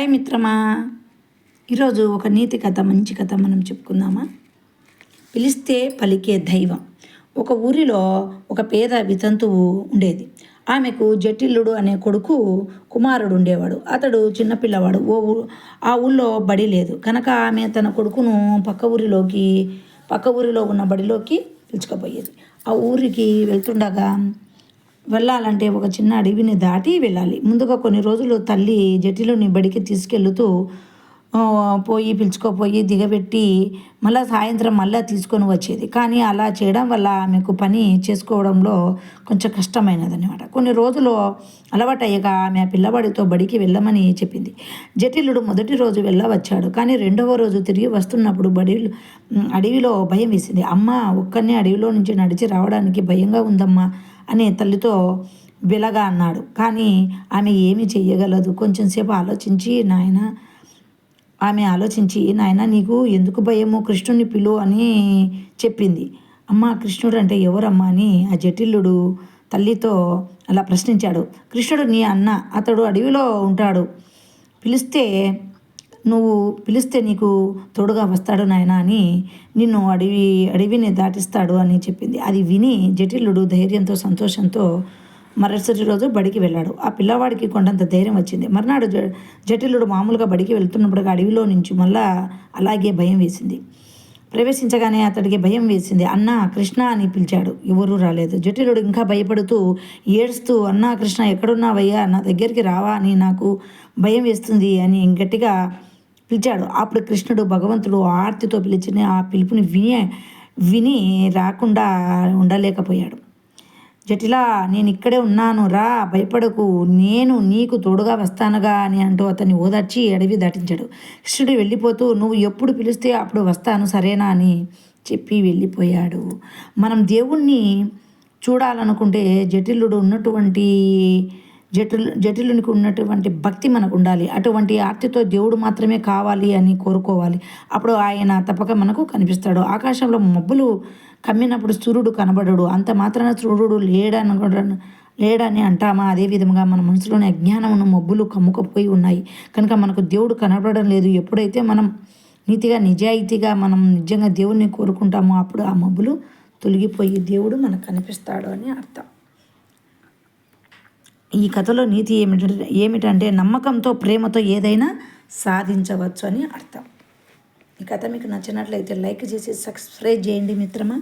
Hi మిత్రమా, ఈరోజు ఒక నీతి కథ, మంచి కథ మనం చెప్పుకుందామా. పిలిస్తే పలికే దైవం. ఒక ఊరిలో ఒక పేద వితంతువు ఉండేది. ఆమెకు జటిల్లుడు అనే కుమారుడు ఉండేవాడు. అతడు చిన్నపిల్లవాడు. ఆ ఊళ్ళో బడి లేదు కనుక ఆమె తన కొడుకును పక్క ఊరిలో ఉన్న బడిలోకి పిలుచుకుపోయేది. ఆ ఊరికి వెళ్ళాలంటే ఒక చిన్న అడవిని దాటి వెళ్ళాలి. ముందుగా కొన్ని రోజులు తల్లి జటిలుని బడికి తీసుకెళ్తూ పిలుచుకోపోయి దిగబెట్టి మళ్ళీ సాయంత్రం తీసుకొని వచ్చేది. కానీ అలా చేయడం వల్ల ఆమెకు పని చేసుకోవడంలో కొంచెం కష్టమైనదన్నమాట. కొన్ని రోజులు అలవాటయ్యాక ఆమె పిల్లవాడితో బడికి వెళ్ళమని చెప్పింది. జటిలుడు మొదటి రోజు వెళ్ళవచ్చాడు. కానీ రెండవ రోజు తిరిగి వస్తున్నప్పుడు అడవిలో భయం వేసింది. అమ్మ, ఒక్కనే అడవిలో నుంచి నడిచి రావడానికి భయంగా ఉందమ్మా అని తల్లితో బిలగా అన్నాడు. కానీ ఆమె ఏమి చెయ్యగలదు. కొంచెంసేపు ఆలోచించి నాయన నీకు ఎందుకు భయము, కృష్ణుని పిలు అని చెప్పింది. అమ్మ, కృష్ణుడు అంటే ఎవరమ్మా అని ఆ జటిల్లుడు తల్లితో అలా ప్రశ్నించాడు. కృష్ణుడు నీ అన్న, అతడు అడవిలో ఉంటాడు. పిలిస్తే నీకు తోడుగా వస్తాడు నాయన అని నిన్ను అడవిని దాటిస్తాడు అని చెప్పింది. అది విని జటిల్లుడు ధైర్యంతో సంతోషంతో మరుసటి రోజు బడికి వెళ్ళాడు. ఆ పిల్లవాడికి కొండంత ధైర్యం వచ్చింది. మర్నాడు జటిల్లుడు మామూలుగా బడికి వెళ్తున్నప్పుడు అడవిలో నుంచి మళ్ళా అలాగే భయం వేసింది. ప్రవేశించగానే అతడికి భయం వేసింది. అన్న, కృష్ణ అని పిలిచాడు. ఎవరూ రాలేదు. జటిలుడు ఇంకా భయపడుతూ ఏడుస్తూ, అన్నా కృష్ణ, ఎక్కడున్నావయ్యా, నా దగ్గరికి రావా, అని నాకు భయం వేస్తుంది అని గట్టిగా పిలిచాడు. అప్పుడు కృష్ణుడు, భగవంతుడు ఆర్తితో పిలిచిన ఆ పిలుపుని విని రాకుండా ఉండలేకపోయాడు. జటిలా, నేను ఇక్కడే ఉన్నాను, రా, భయపడకు, నేను నీకు తోడుగా వస్తానుగా అని అంటూ అతన్ని ఓదార్చి అడవి దాటించాడు. కృష్ణుడు వెళ్ళిపోతూ, నువ్వు ఎప్పుడు పిలిస్తే అప్పుడు వస్తాను, సరేనా అని చెప్పి వెళ్ళిపోయాడు. మనం దేవుణ్ణి చూడాలనుకుంటే జటిలునికి ఉన్నటువంటి భక్తి మనకు ఉండాలి. అటువంటి ఆర్తితో దేవుడు మాత్రమే కావాలి అని కోరుకోవాలి. అప్పుడు ఆయన తప్పక మనకు కనిపిస్తాడు. ఆకాశంలో మబ్బులు కమ్మినప్పుడు సూర్యుడు కనబడడు. అంత మాత్రాన సూర్యుడు లేడని అంటామా? అదేవిధంగా మన మనసులోని అజ్ఞానమును మబ్బులు కమ్ముకపోయి ఉన్నాయి కనుక మనకు దేవుడు కనబడడం లేదు. ఎప్పుడైతే మనం నీతిగా నిజాయితీగా మనం నిజంగా దేవుడిని కోరుకుంటామో అప్పుడు ఆ మబ్బులు తొలగిపోయి దేవుడు మనకు కనిపిస్తాడు అని అర్థం. ఈ కథలో నీతి ఏమిటంటే నమ్మకంతో, ప్రేమతో ఏదైనా సాధించవచ్చు అని అర్థం. ఈ కథ మీకు నచ్చినట్లయితే లైక్ చేసి సబ్స్క్రైబ్ చేయండి మిత్రమా.